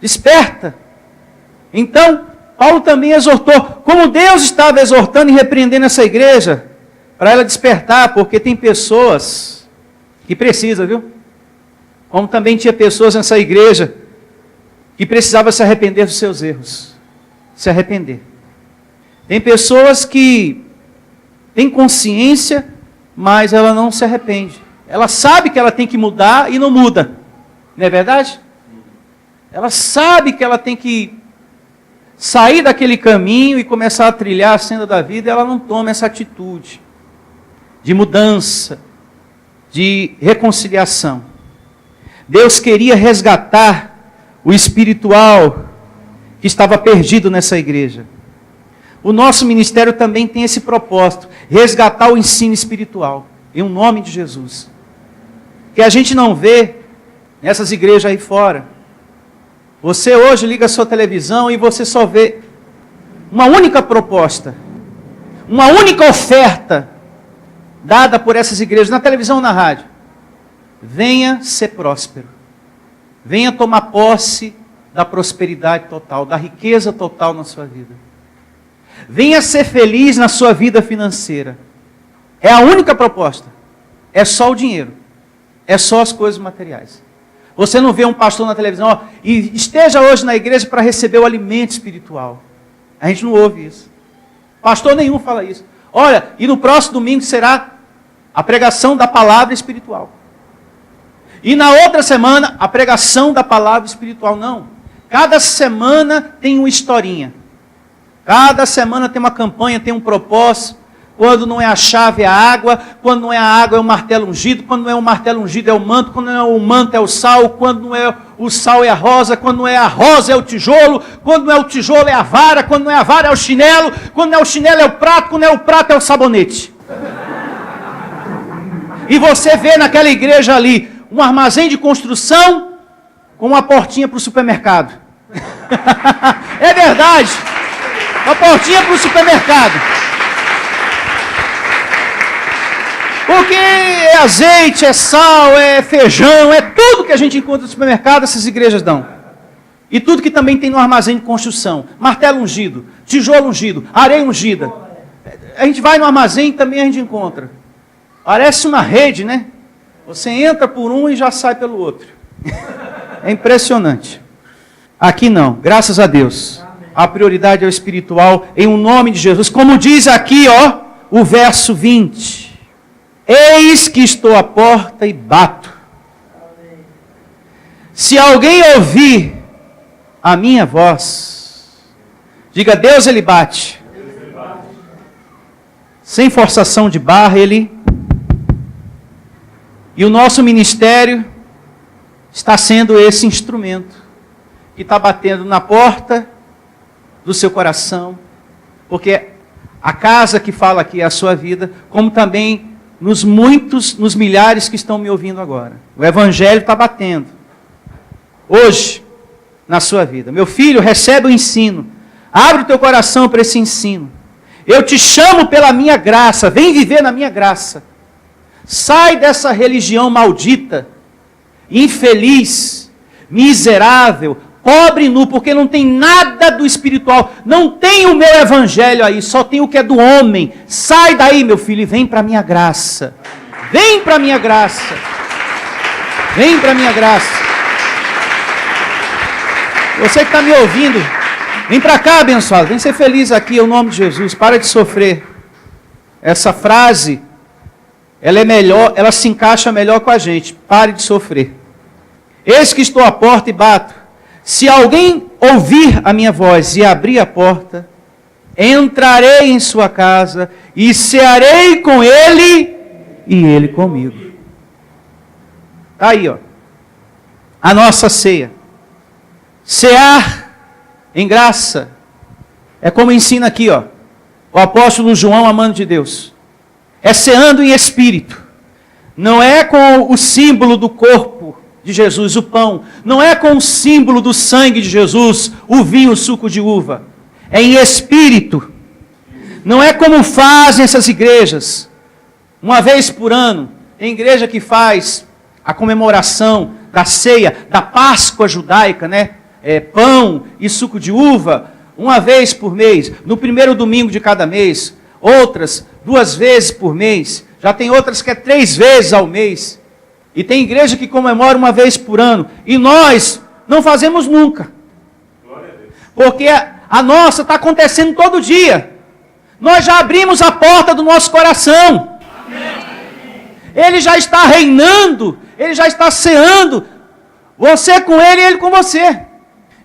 Desperta. Então, Paulo também exortou, como Deus estava exortando e repreendendo essa igreja, para ela despertar, porque tem pessoas que precisam, viu? Como também tinha pessoas nessa igreja que precisavam se arrepender dos seus erros. Se arrepender. Tem pessoas que têm consciência, mas ela não se arrepende. Ela sabe que ela tem que mudar e não muda. Não é verdade? Ela sabe que ela tem que sair daquele caminho e começar a trilhar a senda da vida, e ela não toma essa atitude de mudança, de reconciliação. Deus queria resgatar o espiritual que estava perdido nessa igreja. O nosso ministério também tem esse propósito, resgatar o ensino espiritual, em nome de Jesus. Que a gente não vê nessas igrejas aí fora. Você hoje liga a sua televisão e você só vê uma única proposta, uma única oferta dada por essas igrejas, na televisão ou na rádio. Venha ser próspero. Venha tomar posse da prosperidade total, da riqueza total na sua vida. Venha ser feliz na sua vida financeira. É a única proposta. É só o dinheiro. É só as coisas materiais. Você não vê um pastor na televisão, ó, e esteja hoje na igreja para receber o alimento espiritual. A gente não ouve isso. Pastor nenhum fala isso. Olha, e no próximo domingo será a pregação da palavra espiritual. E na outra semana, a pregação da palavra espiritual. Não. Cada semana tem uma historinha. Cada semana tem uma campanha, tem um propósito. Quando não é a chave, é a água. Quando não é a água, é o martelo ungido. Quando não é o martelo ungido, é o manto. Quando não é o manto, é o sal. Quando não é o sal, é a rosa. Quando não é a rosa, é o tijolo. Quando não é o tijolo, é a vara. Quando não é a vara, é o chinelo. Quando não é o chinelo, é o prato. Quando não é o prato, é o sabonete. E você vê naquela igreja ali um armazém de construção com uma portinha para o supermercado. É verdade. Uma portinha para o supermercado. Porque é azeite, é sal, é feijão, é tudo que a gente encontra no supermercado, essas igrejas dão. E tudo que também tem no armazém de construção. Martelo ungido, tijolo ungido, areia ungida. A gente vai no armazém e também a gente encontra. Parece uma rede, né? Você entra por um e já sai pelo outro. É impressionante. Aqui não, graças a Deus. A prioridade é o espiritual, em um nome de Jesus. Como diz aqui, ó, o verso 20. Eis que estou à porta e bato. Se alguém ouvir a minha voz, diga: Deus, Ele bate. Sem forçação de barra, Ele... E o nosso ministério está sendo esse instrumento que está batendo na porta do seu coração, porque a casa que fala aqui é a sua vida, como também nos milhares que estão me ouvindo agora. O Evangelho está batendo hoje na sua vida. Meu filho, recebe o ensino. Abre o teu coração para esse ensino. Eu te chamo pela minha graça. Vem viver na minha graça. Sai dessa religião maldita, infeliz, miserável, pobre e nu, porque não tem nada do espiritual. Não tem o meu evangelho aí, só tem o que é do homem. Sai daí, meu filho, e vem para a minha graça. Vem para a minha graça. Vem para a minha graça. Você que está me ouvindo, vem para cá, abençoado. Vem ser feliz aqui, em nome de Jesus. Para de sofrer. Essa frase... ela é melhor, ela se encaixa melhor com a gente. Pare de sofrer. Eis que estou à porta e bato. Se alguém ouvir a minha voz e abrir a porta, entrarei em sua casa e cearei com ele e ele comigo. Está aí, ó. A nossa ceia. Cear em graça. É como ensina aqui, ó. O apóstolo João, amando de Deus. É ceando em espírito. Não é com o símbolo do corpo de Jesus, o pão. Não é com o símbolo do sangue de Jesus, o vinho, o suco de uva. É em espírito. Não é como fazem essas igrejas. Uma vez por ano, tem igreja que faz a comemoração da ceia, da Páscoa judaica, né? Pão e suco de uva, uma vez por mês, no primeiro domingo de cada mês. Outras 2 vezes por mês, já tem outras que é 3 vezes ao mês, e tem igreja que comemora 1 vez por ano, e nós não fazemos nunca, porque a nossa está acontecendo todo dia. Nós já abrimos a porta do nosso coração, Ele já está reinando, Ele já está ceando, você com Ele e Ele com você.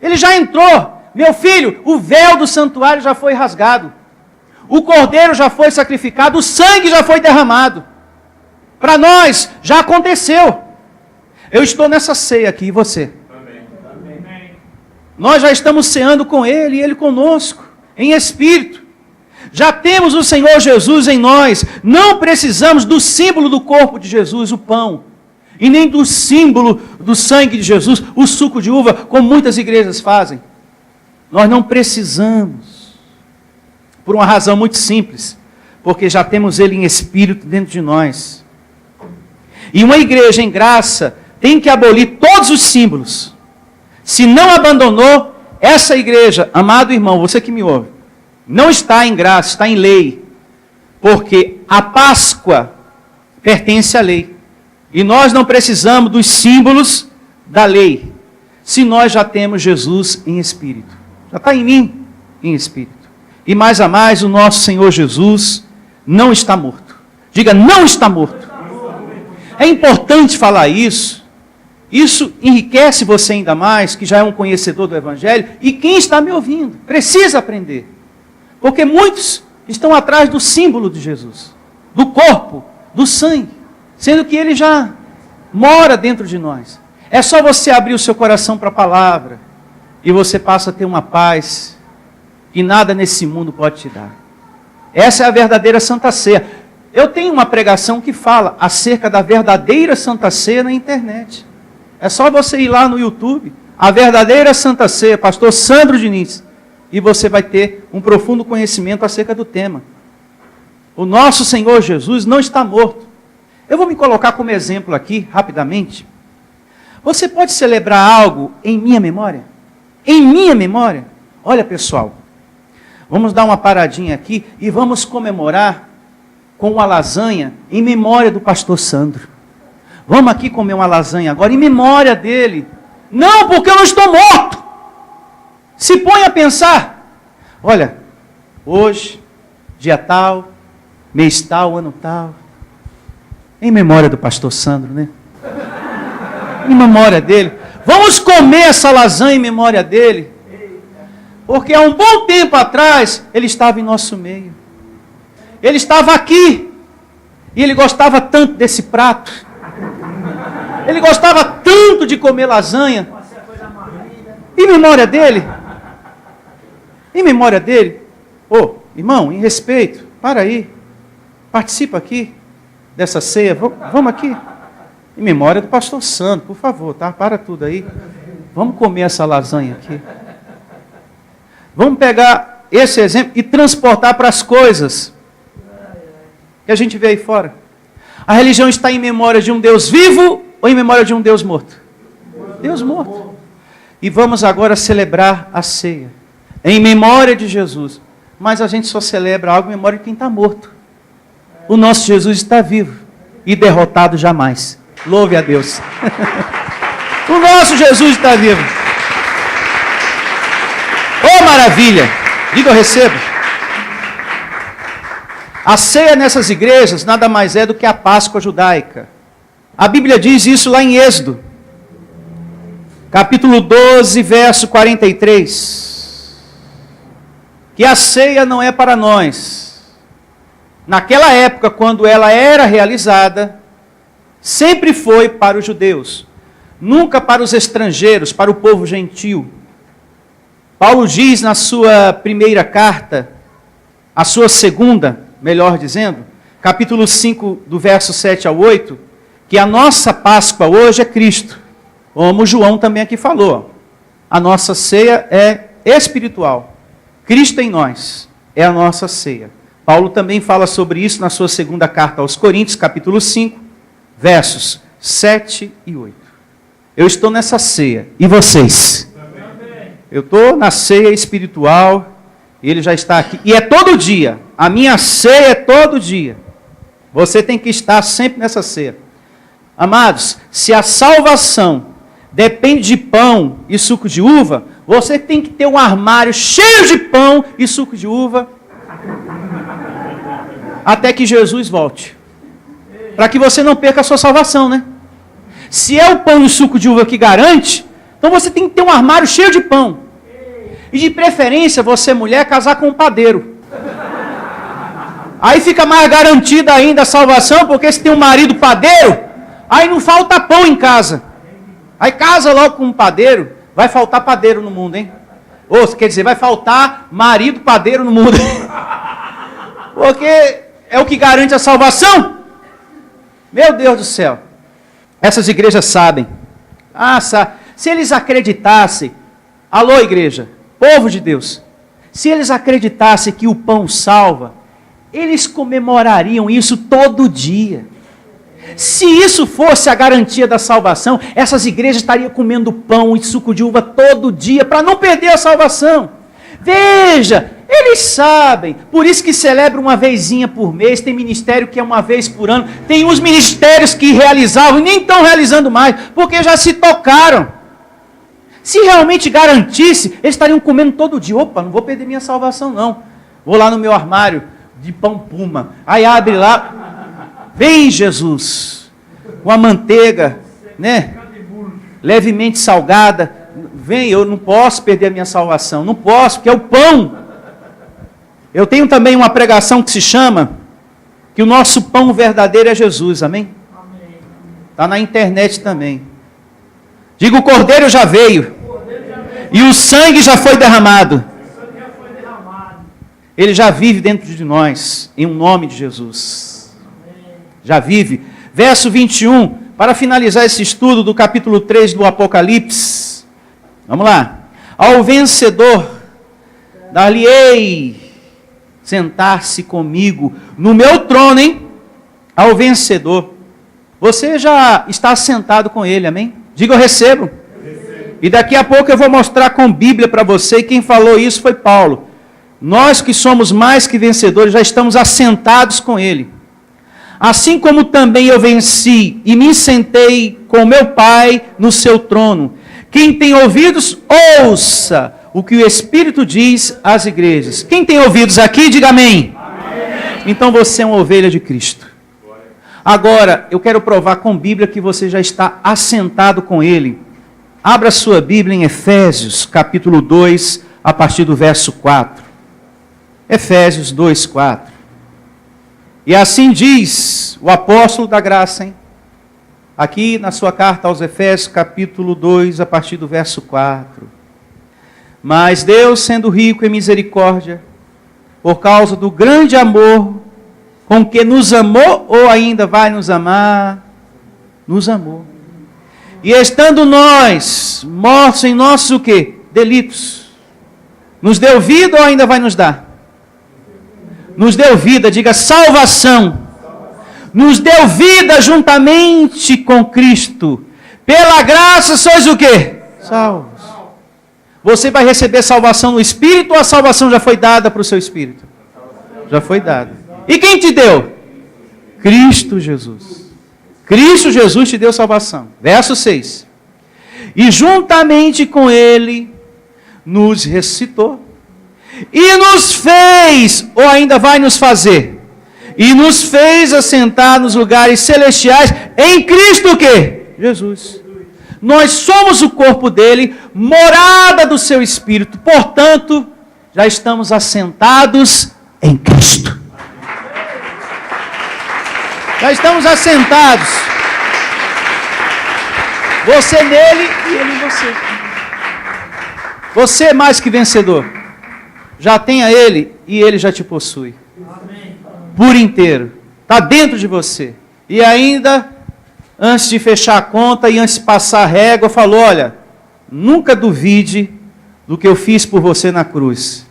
Ele já entrou. Meu filho, o véu do santuário já foi rasgado. O cordeiro já foi sacrificado, o sangue já foi derramado. Para nós, já aconteceu. Eu estou nessa ceia aqui, e você? Amém. Nós já estamos ceando com Ele, e Ele conosco, em espírito. Já temos o Senhor Jesus em nós. Não precisamos do símbolo do corpo de Jesus, o pão. E nem do símbolo do sangue de Jesus, o suco de uva, como muitas igrejas fazem. Nós não precisamos. Por uma razão muito simples, porque já temos Ele em espírito dentro de nós. E uma igreja em graça tem que abolir todos os símbolos. Se não abandonou, essa igreja, amado irmão, você que me ouve, não está em graça, está em lei. Porque a Páscoa pertence à lei. E nós não precisamos dos símbolos da lei, se nós já temos Jesus em espírito. Já está em mim, em espírito. E mais a mais, o nosso Senhor Jesus não está morto. Diga, não está morto. É importante falar isso. Isso enriquece você ainda mais, que já é um conhecedor do Evangelho. E quem está me ouvindo, precisa aprender. Porque muitos estão atrás do símbolo de Jesus. Do corpo, do sangue. Sendo que Ele já mora dentro de nós. É só você abrir o seu coração para a palavra. E você passa a ter uma paz que nada nesse mundo pode te dar. Essa é a verdadeira Santa Ceia. Eu tenho uma pregação que fala acerca da verdadeira Santa Ceia na internet. É só você ir lá no YouTube, a verdadeira Santa Ceia, pastor Sandro Diniz, e você vai ter um profundo conhecimento acerca do tema. O nosso Senhor Jesus não está morto. Eu vou me colocar como exemplo aqui, rapidamente. Você pode celebrar algo em minha memória? Em minha memória? Olha, pessoal, vamos dar uma paradinha aqui e vamos comemorar com uma lasanha em memória do pastor Sandro. Vamos aqui comer uma lasanha agora em memória dele. Não, porque eu não estou morto. Se põe a pensar. Olha, hoje, dia tal, mês tal, ano tal. Em memória do pastor Sandro, né? Em memória dele. Vamos comer essa lasanha em memória dele. Porque há um bom tempo atrás, ele estava em nosso meio. Ele estava aqui. E ele gostava tanto desse prato. Ele gostava tanto de comer lasanha. Em memória dele. Em memória dele. Ô, irmão, em respeito, para aí. Participa aqui dessa ceia. Vamos aqui. Em memória do pastor Sandro, por favor, tá? Para tudo aí. Vamos comer essa lasanha aqui. Vamos pegar esse exemplo e transportar para as coisas que a gente vê aí fora. A religião está em memória de um Deus vivo ou em memória de um Deus morto? Deus morto. E vamos agora celebrar a ceia em memória de Jesus. Mas a gente só celebra algo em memória de quem está morto. O nosso Jesus está vivo e derrotado jamais. Louve a Deus. O nosso Jesus está vivo. Oh, maravilha! Diga, eu recebo. A ceia nessas igrejas nada mais é do que a Páscoa judaica. A Bíblia diz isso lá em Êxodo, capítulo 12, verso 43. Que a ceia não é para nós. Naquela época, quando ela era realizada, sempre foi para os judeus, nunca para os estrangeiros, para o povo gentil. Paulo diz na sua primeira carta, a sua segunda, melhor dizendo, capítulo 5, do verso 7 ao 8, que a nossa Páscoa hoje é Cristo, como João também aqui falou. A nossa ceia é espiritual. Cristo em nós é a nossa ceia. Paulo também fala sobre isso na sua segunda carta aos Coríntios, capítulo 5, versos 7 e 8. Eu estou nessa ceia. E vocês? Eu estou na ceia espiritual. Ele já está aqui. E é todo dia. A minha ceia é todo dia. Você tem que estar sempre nessa ceia. Amados, se a salvação depende de pão e suco de uva, você tem que ter um armário cheio de pão e suco de uva até que Jesus volte. Para que você não perca a sua salvação, né? Se é o pão e o suco de uva que garante, então você tem que ter um armário cheio de pão. E de preferência, você mulher, casar com um padeiro. Aí fica mais garantida ainda a salvação, porque se tem um marido padeiro, aí não falta pão em casa. Aí casa logo com um padeiro, vai faltar padeiro no mundo, hein? Ou quer dizer, vai faltar marido padeiro no mundo. Porque é o que garante a salvação. Meu Deus do céu. Essas igrejas sabem. Se eles acreditassem, alô igreja, povo de Deus, se eles acreditassem que o pão salva, eles comemorariam isso todo dia. Se isso fosse a garantia da salvação, essas igrejas estariam comendo pão e suco de uva todo dia, para não perder a salvação. Veja, eles sabem, por isso que celebra uma vezinha por mês, tem ministério que é uma vez por ano, tem uns ministérios que realizavam e nem estão realizando mais, porque já se tocaram. Se realmente garantisse, eles estariam comendo todo dia. Opa, não vou perder minha salvação não. Vou lá no meu armário de pão puma, aí abre lá, vem Jesus, com a manteiga, né, levemente salgada, vem, eu não posso perder a minha salvação, não posso, porque é o pão. Eu tenho também uma pregação que se chama, que o nosso pão verdadeiro é Jesus, amém? Está na internet também. Diga, o Cordeiro já veio, e o sangue já foi derramado. Ele já vive dentro de nós, em um nome de Jesus. Já vive. Verso 21, para finalizar esse estudo do capítulo 3 do Apocalipse. Vamos lá. Ao vencedor, dar-lhe-ei sentar-se comigo no meu trono, hein? Ao vencedor. Você já está sentado com ele, amém? Diga, eu recebo. E daqui a pouco eu vou mostrar com Bíblia para você, e quem falou isso foi Paulo. Nós que somos mais que vencedores, já estamos assentados com ele. Assim como também eu venci e me sentei com meu Pai no seu trono. Quem tem ouvidos, ouça o que o Espírito diz às igrejas. Quem tem ouvidos aqui, diga amém. Amém. Então você é uma ovelha de Cristo. Agora, eu quero provar com Bíblia que você já está assentado com Ele. Abra sua Bíblia em Efésios, capítulo 2, a partir do verso 4. Efésios 2, 4. E assim diz o apóstolo da graça, hein? Aqui na sua carta aos Efésios, capítulo 2, a partir do verso 4. Mas Deus, sendo rico em misericórdia, por causa do grande amor com que nos amou, ou ainda vai nos amar, nos amou. E estando nós mortos em nossos o quê? Delitos, nos deu vida ou ainda vai nos dar? Nos deu vida, diga salvação. Nos deu vida juntamente com Cristo. Pela graça sois o quê? Salvos. Você vai receber salvação no Espírito ou a salvação já foi dada para o seu Espírito? Já foi dada. E quem te deu? Cristo Jesus. Cristo Jesus te deu salvação. Verso 6. E juntamente com Ele nos ressuscitou. E nos fez, ou ainda vai nos fazer, e nos fez assentar nos lugares celestiais em Cristo o quê? Jesus. Nós somos o corpo dele, morada do seu Espírito. Portanto, já estamos assentados em Cristo. Já estamos assentados. Você nele e ele em você. Você é mais que vencedor. Já tem a ele e ele já te possui. Amém. Por inteiro. Está dentro de você. E ainda, antes de fechar a conta e antes de passar a régua, falou, olha, nunca duvide do que eu fiz por você na cruz.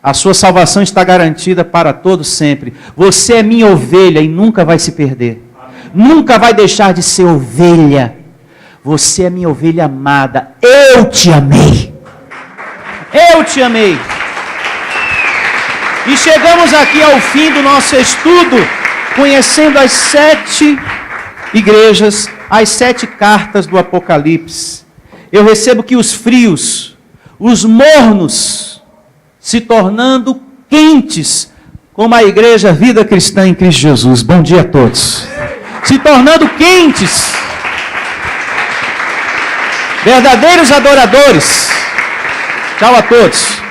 A sua salvação está garantida para todos sempre. Você é minha ovelha e nunca vai se perder. Amém. Nunca vai deixar de ser ovelha. Você é minha ovelha amada. Eu te amei. Eu te amei. E chegamos aqui ao fim do nosso estudo, conhecendo as 7 igrejas, as 7 cartas do Apocalipse. Eu recebo que os frios, os mornos, se tornando quentes, como a igreja Vida Cristã em Cristo Jesus. Bom dia a todos. Se tornando quentes, verdadeiros adoradores. Tchau a todos.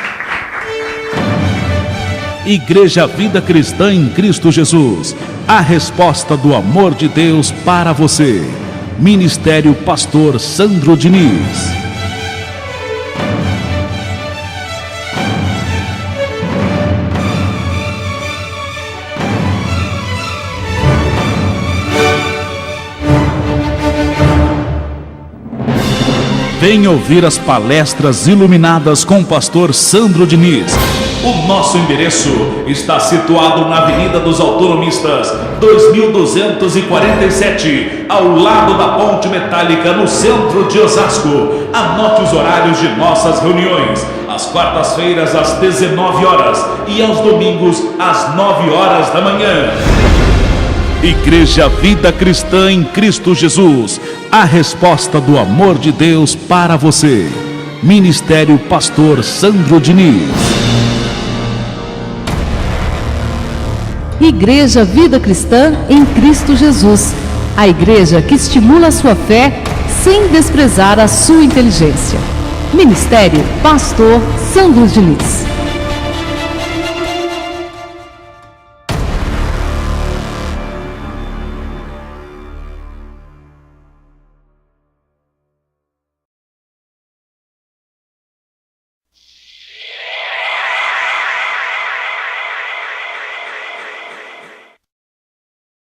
Igreja Vida Cristã em Cristo Jesus, a resposta do amor de Deus para você. Ministério Pastor Sandro Diniz. Venha ouvir as palestras iluminadas com o pastor Sandro Diniz. O nosso endereço está situado na Avenida dos Autonomistas, 2247, ao lado da Ponte Metálica, no centro de Osasco. Anote os horários de nossas reuniões: às quartas-feiras às 19 horas e aos domingos às 9 horas da manhã. Igreja Vida Cristã em Cristo Jesus, a resposta do amor de Deus para você. Ministério Pastor Sandro Diniz. Igreja Vida Cristã em Cristo Jesus, a igreja que estimula a sua fé sem desprezar a sua inteligência. Ministério Pastor Sandro Diniz.